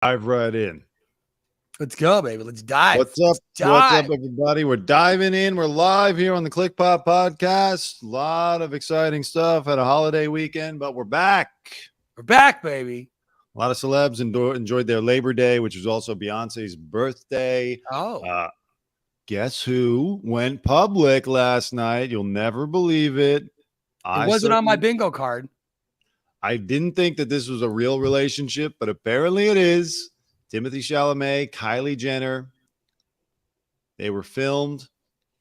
Dive right in. Let's go, baby. Let's dive. What's up? Let's What's up, dive. everybody? We're diving in. We're live here on the Click Pop Podcast. A lot of exciting stuff. Had a holiday weekend, but we're back. We're back, baby. A lot of celebs enjoyed their Labor Day, which was also Beyonce's birthday. Oh, Guess who went public last night? You'll never believe it. it wasn't on my bingo card. I didn't think that this was a real relationship, but apparently it is. Timothee Chalamet, Kylie Jenner. They were filmed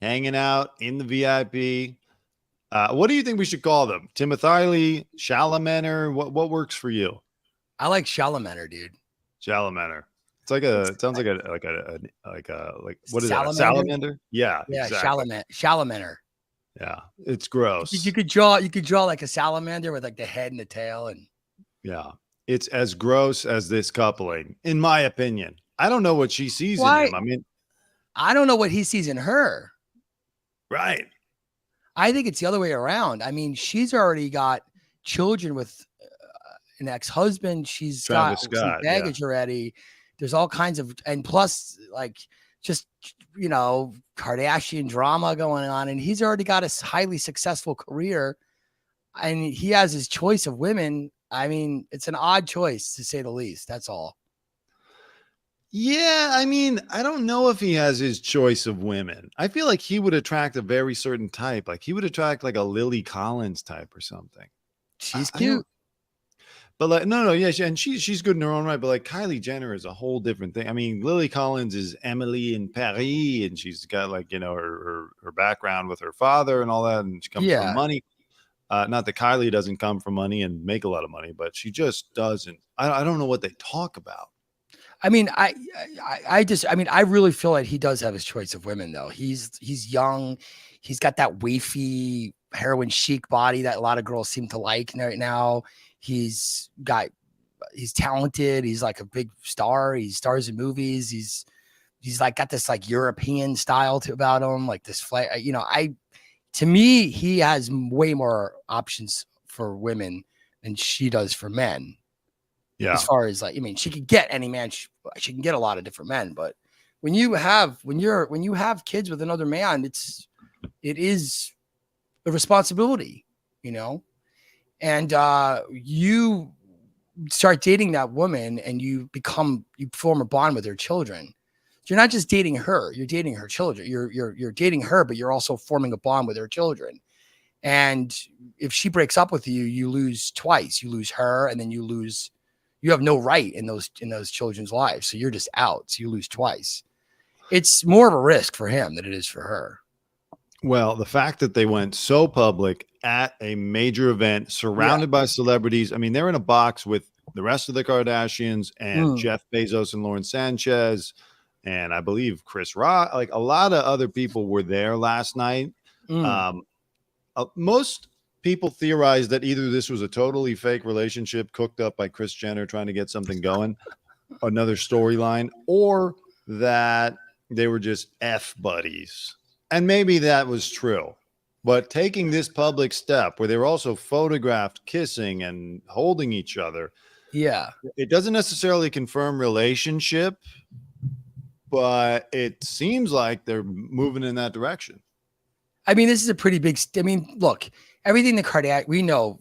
hanging out in the VIP. What do you think we should call them? Timothee Chalamet? What works for you? I like Chalamet, dude. Chalamet. It's like it sounds like what is that? Salamander? Yeah, exactly. Chalamet. Yeah, it's gross. You could draw like a salamander with like the head and the tail, and yeah, it's as gross as this coupling, in my opinion. I don't know what she sees in him. I mean, I don't know what he sees in her. Right. I think it's the other way around. I mean, she's already got children with an ex-husband. She's got some baggage already. There's all kinds of, and plus, like, just, Kardashian drama going on. And he's already got a highly successful career. And he has his choice of women. I mean, it's an odd choice, to say the least. That's all. Yeah, I mean, I don't know if he has his choice of women. I feel like he would attract a very certain type. Like he would attract like a Lily Collins type or something. She's cute. But like, no, yeah, she's good in her own right. But like Kylie Jenner is a whole different thing. I mean, Lily Collins is Emily in Paris, and she's got like her background with her father and all that, and she comes from money. Not that Kylie doesn't come from money and make a lot of money, but she just doesn't. I don't know what they talk about. I mean, I really feel like he does have his choice of women, though. He's young. He's got that wafy, heroin chic body that a lot of girls seem to like right now. He's talented. He's like a big star. He stars in movies. He's like got this like European style about him, like this to me, he has way more options for women than she does for men. Yeah. As far as like, I mean, she could get any man. She can get a lot of different men, but when you have kids with another man, it is a responsibility, and you start dating that woman and you form a bond with her children. You're not just dating her, you're dating her children. You're dating her, but you're also forming a bond with her children. And if she breaks up with you, you lose twice. You lose her, and then you have no right in those children's lives. So you're just out. So you lose twice. It's more of a risk for him than it is for her. Well, the fact that they went so public at a major event surrounded by celebrities. I mean, they're in a box with the rest of the Kardashians and Jeff Bezos and Lauren Sanchez. And I believe Chris Rock, like a lot of other people were there last night. Most people theorized that either this was a totally fake relationship cooked up by Kris Jenner trying to get something going, another storyline, or that they were just F buddies. And maybe that was true. But taking this public step where they were also photographed kissing and holding each other. Yeah. It doesn't necessarily confirm relationship, but it seems like they're moving in that direction. I mean, this is a pretty big, look, everything the Kardashians, we know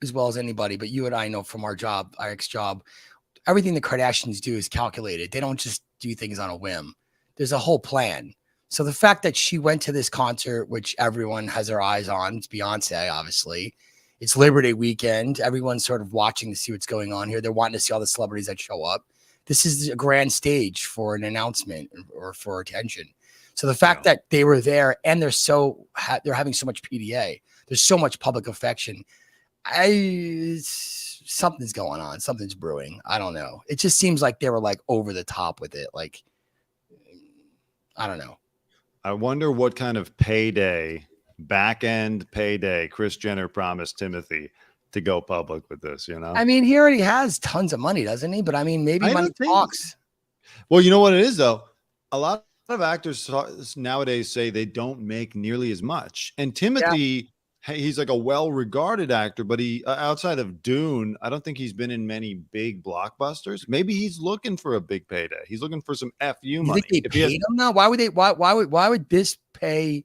as well as anybody, but you and I know from our ex-job, everything the Kardashians do is calculated. They don't just do things on a whim. There's a whole plan. So the fact that she went to this concert, which everyone has their eyes on, it's Beyonce, obviously. It's Labor Day weekend. Everyone's sort of watching to see what's going on here. They're wanting to see all the celebrities that show up. This is a grand stage for an announcement or for attention. So the fact that they were there and they're having so much PDA, there's so much public affection. Something's going on. Something's brewing. I don't know. It just seems like they were like over the top with it. Like, I don't know. I wonder what kind of back end payday Kris Jenner promised Timothee to go public with this, I mean, he already has tons of money, doesn't he? But I mean, maybe money talks. Well, you know what it is, though? A lot of actors nowadays say they don't make nearly as much. And Timothee he's like a well-regarded actor, but he outside of Dune, I don't think he's been in many big blockbusters. Maybe he's looking for a big payday. He's looking for some FU You money. think they If he has, paid him now? Why would they? Why would this pay?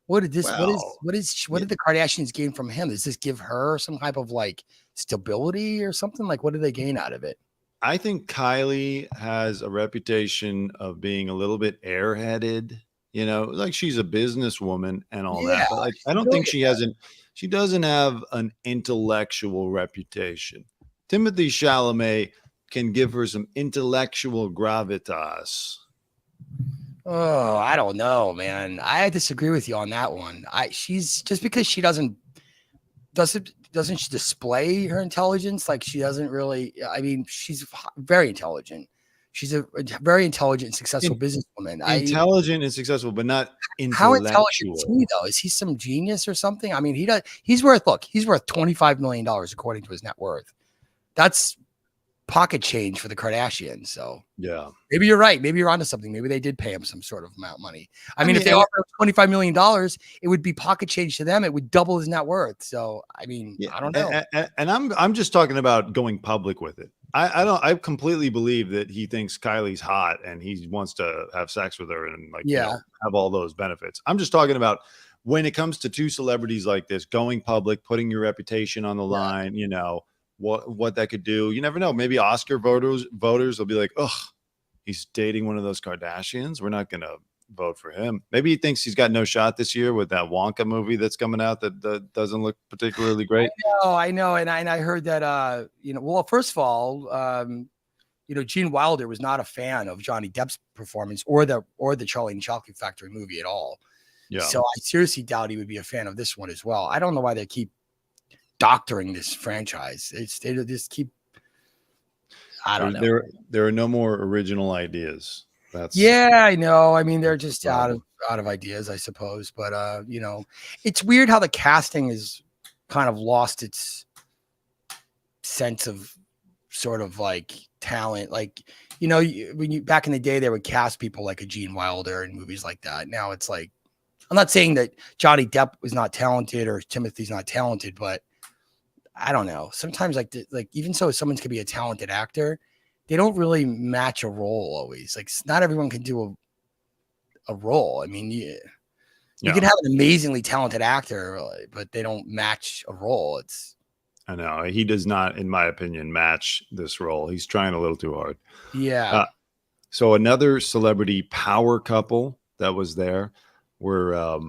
What did this? well, What did the Kardashians gain from him? Does this give her some type of like stability or something? Like, what do they gain out of it? I think Kylie has a reputation of being a little bit airheaded, like she's a businesswoman and all Yeah, that. But like, I she's don't think brilliant. she doesn't have an intellectual reputation. Timothee Chalamet can give her some intellectual gravitas. Oh, I don't know, man. I disagree with you on that one. She's just because she doesn't she display her intelligence? Like she doesn't really. I mean, she's very intelligent. She's a very intelligent and successful businesswoman. Intelligent and successful, but not How intelligent is intellectual. he though? Is he some genius or something? I mean, he's worth $25 million according to his net worth. That's pocket change for the Kardashians. So Yeah. maybe you're right. Maybe you're onto something. Maybe they did pay him some sort of amount of money. I mean, if they and- offered him $25 million, it would be pocket change to them. It would double his net worth. So, I mean, Yeah, I don't know. and I'm just talking about going public with it. I completely believe that he thinks Kylie's hot and he wants to have sex with her and have all those benefits. I'm just talking about when it comes to two celebrities like this, going public, putting your reputation on the line, what that could do. You never know. Maybe Oscar voters will be like, "Ugh, he's dating one of those Kardashians. We're not going to vote for him." Maybe he thinks he's got no shot this year with that Wonka movie that's coming out that doesn't look particularly great. I know. And I heard that, well, first of all, Gene Wilder was not a fan of Johnny Depp's performance or the Charlie and Chocolate Factory movie at all. Yeah. So I seriously doubt he would be a fan of this one as well. I don't know why they keep doctoring this franchise. They just keep. I don't know. There are no more original ideas. Yeah, I know. I mean, they're just out of ideas, I suppose. But it's weird how the casting is kind of lost its sense of sort of like talent. Like, when you back in the day, they would cast people like a Gene Wilder in movies like that. Now it's like, I'm not saying that Johnny Depp was not talented or Timothy's not talented, but I don't know. Sometimes like even so, someone could be a talented actor, they don't really match a role always. Like not everyone can do a role. I mean, you can have an amazingly talented actor, but they don't match a role. I know he does not, in my opinion, match this role. He's trying a little too hard. Yeah. So another celebrity power couple that was there were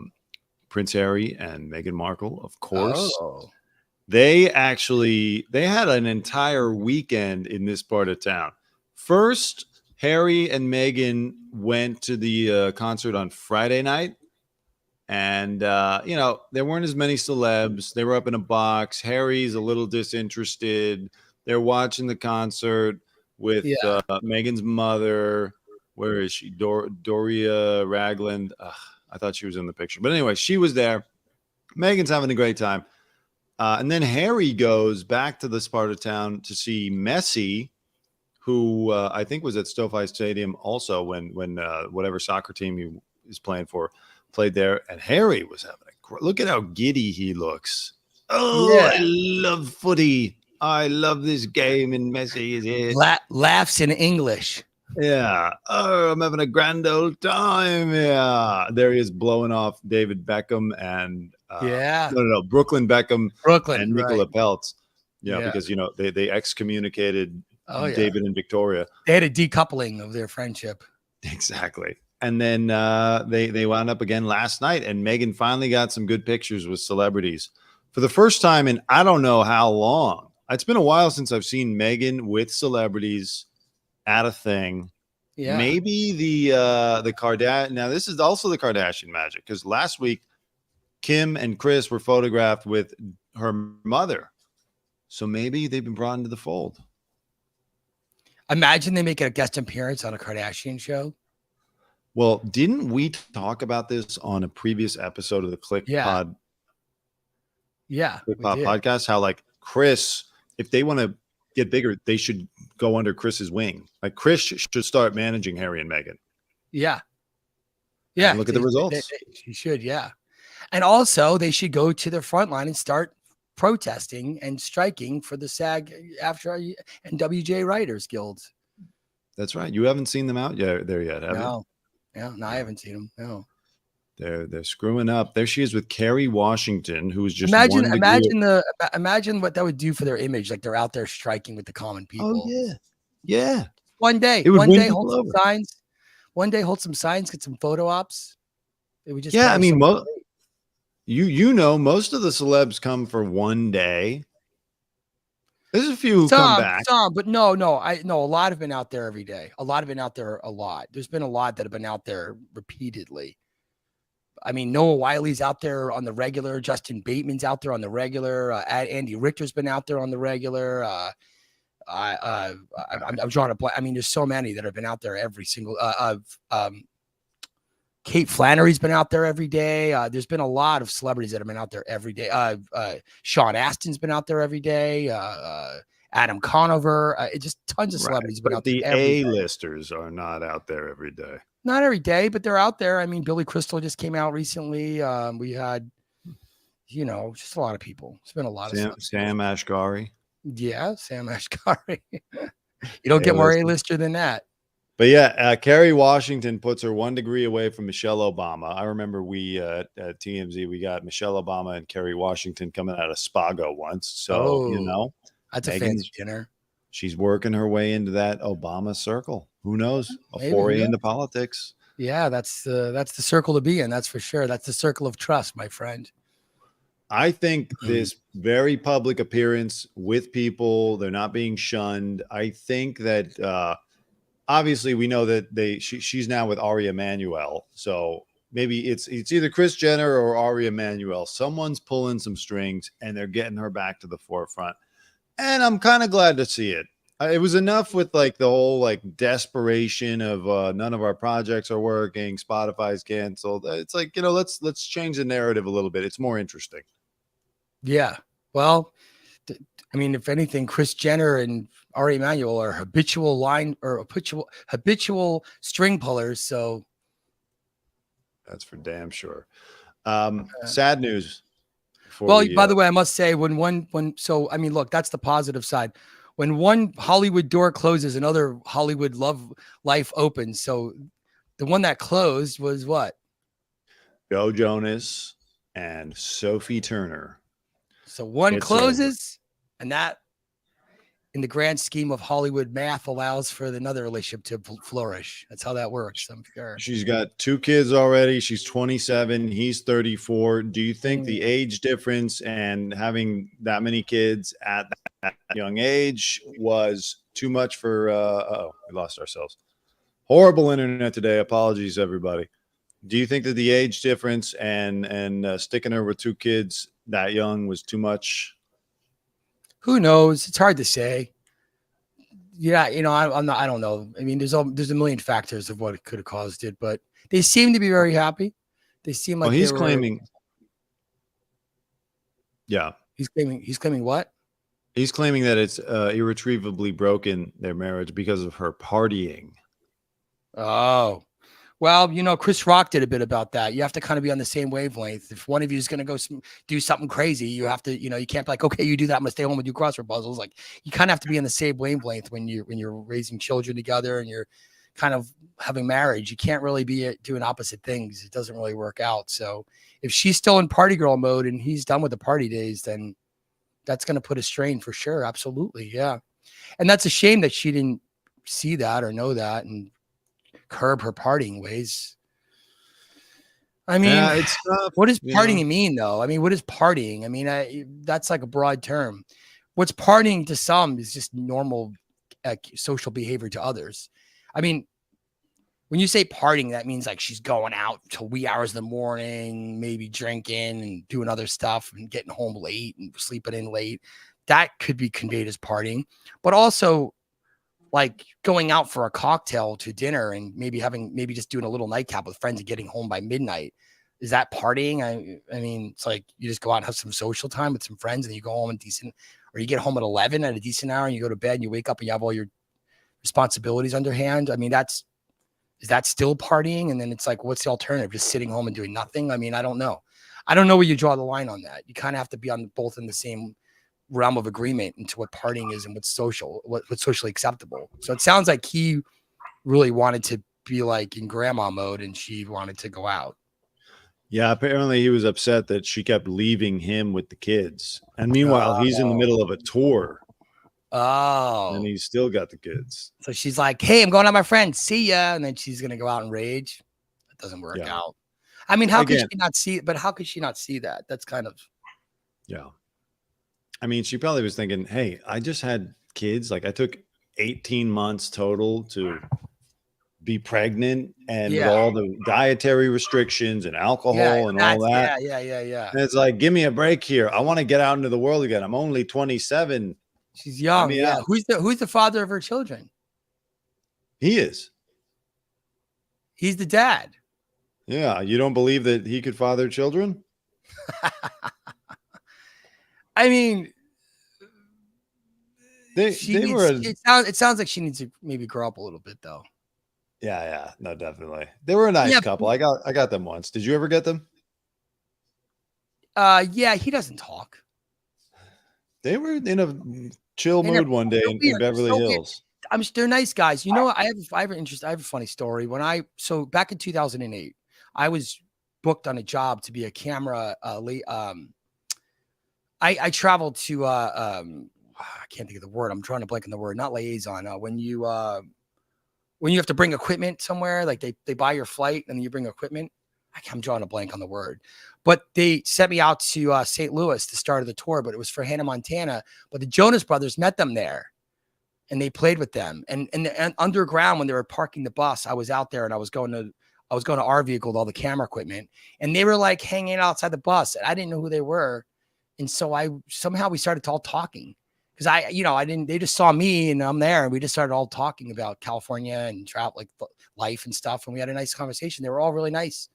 Prince Harry and Meghan Markle, of course. Oh. They had an entire weekend in this part of town. First, Harry and Meghan went to the concert on Friday night. And, there weren't as many celebs. They were up in a box. Harry's a little disinterested. They're watching the concert with Meghan's mother. Where is she? Doria Ragland. I thought she was in the picture. But anyway, she was there. Meghan's having a great time. And then Harry goes back to this part of town to see Messi, who I think was at SoFi Stadium also when whatever soccer team he is playing for played there. And Harry was having look at how giddy he looks. Oh, yeah. I love footy. I love this game, and Messi is here. Laughs in English. Yeah. Oh, I'm having a grand old time. Yeah. There he is blowing off David Beckham and Brooklyn Beckham and Nicola Peltz. Yeah, because they excommunicated David and Victoria. They had a decoupling of their friendship. Exactly. And then they wound up again last night, and Meghan finally got some good pictures with celebrities for the first time in I don't know how long. It's been a while since I've seen Meghan with celebrities at a thing. Yeah. Maybe the Kardashian. Now this is also the Kardashian magic, because last week Kim and Kris were photographed with her mother. So maybe they've been brought into the fold. Imagine they make a guest appearance on a Kardashian show. Well, didn't we talk about this on a previous episode of the Click Pod? Yeah. Click Pod podcast. How like Kris, if they want to get bigger, they should go under Chris's wing. Like Kris should start managing Harry and Meghan. Yeah. Yeah. And look at the results. He should. Yeah. And also, they should go to the front line and start protesting and striking for the SAG after and WJ Writers Guilds. That's right. You haven't seen them out there yet, have you? No, no, I haven't seen them. No. They're screwing up. There she is with Kerry Washington, who is just imagine what that would do for their image. Like they're out there striking with the common people. Oh yeah. One day hold some signs. One day hold some signs, get some photo ops. It would just I mean, you know, most of the celebs come for one day. There's a few who come back. But no, a lot have been out there every day. A lot have been out there a lot. There's been a lot that have been out there repeatedly. I mean, Noah Wiley's out there on the regular. Justin Bateman's out there on the regular. Andy Richter's been out there on the regular. I'm drawing a blank. I mean, there's so many that have been out there every single. Kate Flannery's been out there every day. There's been a lot of celebrities that have been out there every day. Sean Astin's been out there every day. Adam Conover. Just tons of celebrities been out there. The A-listers are not out there every day. Not every day, but they're out there. I mean, Billy Crystal just came out recently. We had, just a lot of people. It's been a lot of Sam Ashgari. Yeah, Sam Ashgari. You don't get more A-lister than that. But yeah, Kerry Washington puts her 1 degree away from Michelle Obama. I remember we at TMZ, we got Michelle Obama and Kerry Washington coming out of Spago once. So, that's a fancy dinner. She's working her way into that Obama circle. Who knows? A foray into politics. Yeah, that's the circle to be in. That's for sure. That's the circle of trust, my friend. I think this very public appearance with people, they're not being shunned. I think that obviously we know that she's now with Ari Emanuel. So maybe it's either Kris Jenner or Ari Emanuel. Someone's pulling some strings and they're getting her back to the forefront. And I'm kind of glad to see it. It was enough with like the whole desperation of none of our projects are working, Spotify's canceled. It's like, let's change the narrative a little bit. It's more interesting. Yeah. Well, I mean, if anything, Kris Jenner and Ari Emanuel are habitual string pullers. So that's for damn sure. Sad news. By the way, I must say I mean, look, that's the positive side. When one Hollywood door closes, another Hollywood life opens. So the one that closed was what? Joe Jonas and Sophie Turner. So one closes, and that, in the grand scheme of Hollywood math, allows for another relationship to flourish. That's how that works, I'm sure. She's got 2 kids already. She's 27. He's 34. Do you think the age difference and having that many kids at that young age was too much for we lost ourselves. Horrible internet today. Apologies, everybody. Do you think that the age difference and sticking her with 2 kids that young was too much? Who knows? It's hard to say. Yeah, I don't know. I mean, there's a million factors of what could have caused it, but they seem to be very happy. They seem like he's claiming. Yeah, he's claiming what? He's claiming that it's irretrievably broken their marriage because of her partying. Oh, well, Chris Rock did a bit about that. You have to kind of be on the same wavelength. If one of you is going to go do something crazy, you have to, you can't be like, okay, you do that, I'm going to stay home and do crossword puzzles. Like, you kind of have to be on the same wavelength when you're raising children together and you're kind of having marriage. You can't really be doing opposite things. It doesn't really work out. So if she's still in party girl mode and he's done with the party days, then that's going to put a strain for sure. Absolutely. Yeah. And that's a shame that she didn't see that or know that and curb her partying ways. I mean, it's tough, what does partying mean though? I mean, what is partying? I mean, that's like a broad term. What's partying to some is just normal social behavior to others. I mean, when you say partying, that means like she's going out till wee hours in the morning, maybe drinking and doing other stuff and getting home late and sleeping in late. That could be conveyed as partying, but also like going out for a cocktail to dinner and maybe just doing a little nightcap with friends and getting home by midnight. Is that partying? I mean, it's like you just go out and have some social time with some friends and you go home or you get home at 11 at a decent hour and you go to bed and you wake up and you have all your responsibilities underhand. I mean, is that still partying? And then it's like, what's the alternative? Just sitting home and doing nothing? I mean, I don't know. I don't know where you draw the line on that. You kind of have to be on both in the same realm of agreement into what partying is and what's socially acceptable. So it sounds like he really wanted to be like in grandma mode and she wanted to go out. Yeah, apparently he was upset that she kept leaving him with the kids. And meanwhile, he's in the middle of a tour and Oh, he's still got the kids. so she's like, hey, I'm going out with my friend. See ya. And then she's going to go out and rage. It doesn't work out. I mean, how could she not see it? But how could she not see that? That's kind of. Yeah. I mean, she probably was thinking, hey, I just had kids. Like I took 18 months total to be pregnant and with all the dietary restrictions and alcohol and all that. Yeah. And it's like, give me a break here. I want to get out into the world again. I'm only 27. She's young. Yeah. Who's the father of her children? He is. He's the dad. Yeah. You don't believe that he could father children? I mean, it sounds like she needs to maybe grow up a little bit though. Yeah, no, definitely. They were a nice couple. I got them once. Did you ever get them? Yeah, he doesn't talk. They were in a chill mood one day in Beverly Hills. They're nice guys. You know what? I have a funny story. So back in 2008, I was booked on a job to be a camera. I traveled to I can't think of the word. I'm trying to blank on the word. Not liaison. When you have to bring equipment somewhere, like they buy your flight and then you bring equipment. I'm drawing a blank on the word, but they sent me out to St. Louis to start of the tour, but it was for Hannah Montana. But the Jonas Brothers met them there and they played with them. And underground, when they were parking the bus, I was out there and I was going to our vehicle with all the camera equipment, and they were like hanging outside the bus and I didn't know who they were. And so we started all talking because they just saw me and I'm there and we just started all talking about California and travel, like life and stuff. And we had a nice conversation. They were all really nice,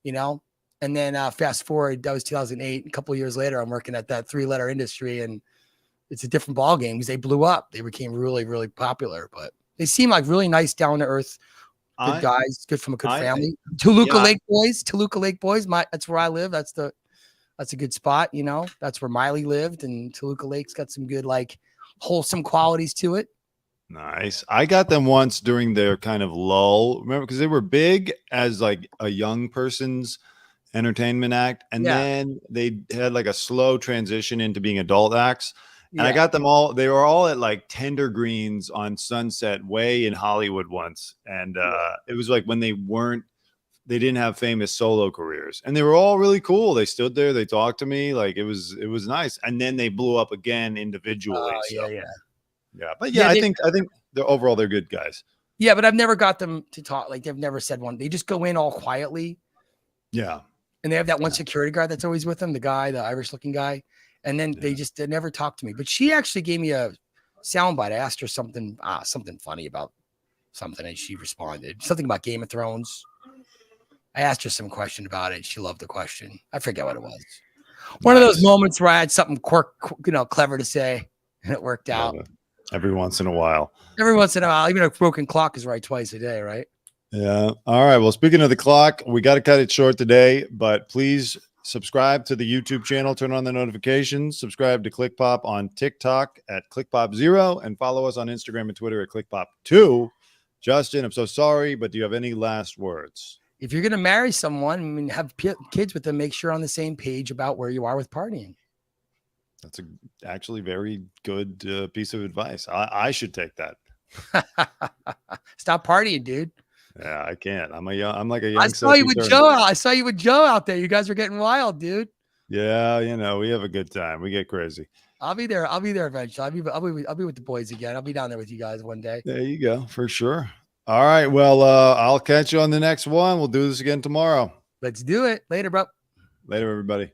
and then fast forward, that was 2008. A couple of years later, I'm working at that 3-letter industry and it's a different ball game because they blew up. They became really, really popular, but they seem like really nice, down to earth, good guys, good from a good family. Toluca Lake Boys. That's where I live. That's a good spot. That's where Miley lived, and Toluca Lake's got some good, like, wholesome qualities to it. Nice. I got them once during their kind of lull. Remember, because they were big as like a young person's entertainment act, and then they had like a slow transition into being adult acts. And I got them all. They were all at like Tender Greens on Sunset way in Hollywood once, and it was like when they didn't have famous solo careers, and they were all really cool. They stood there, they talked to me, like it was nice. And then they blew up again individually. Yeah. But I think they're good guys. Yeah, but I've never got them to talk. Like, they've never said one. They just go in all quietly. Yeah. And they have that one security guard that's always with them, the Irish looking guy. And then they never talk to me. But she actually gave me a soundbite. I asked her something funny about something, and she responded. Something about Game of Thrones. I asked her some question about it. She loved the question. I forget what it was. One of those moments where I had something clever to say, and it worked out. Every once in a while. Even a broken clock is right twice a day, right? Yeah. All right. Well, speaking of the clock, we got to cut it short today, but please subscribe to the YouTube channel, turn on the notifications, subscribe to ClickPop on TikTok at ClickPop0, and follow us on Instagram and Twitter at ClickPop2. Justin, I'm so sorry, but do you have any last words? If you're going to marry someone and have kids with them, make sure you're on the same page about where you are with partying. That's actually very good piece of advice. I should take that. Stop partying, dude. Yeah, I can't. I'm like a young. I saw you with Joe. I saw you with Joe out there. You guys were getting wild, dude. Yeah, we have a good time. We get crazy. I'll be there. I'll be there eventually. I'll be with the boys again. I'll be down there with you guys one day. There you go, for sure. All right. Well, I'll catch you on the next one. We'll do this again tomorrow. Let's do it. Later, bro. Later, everybody.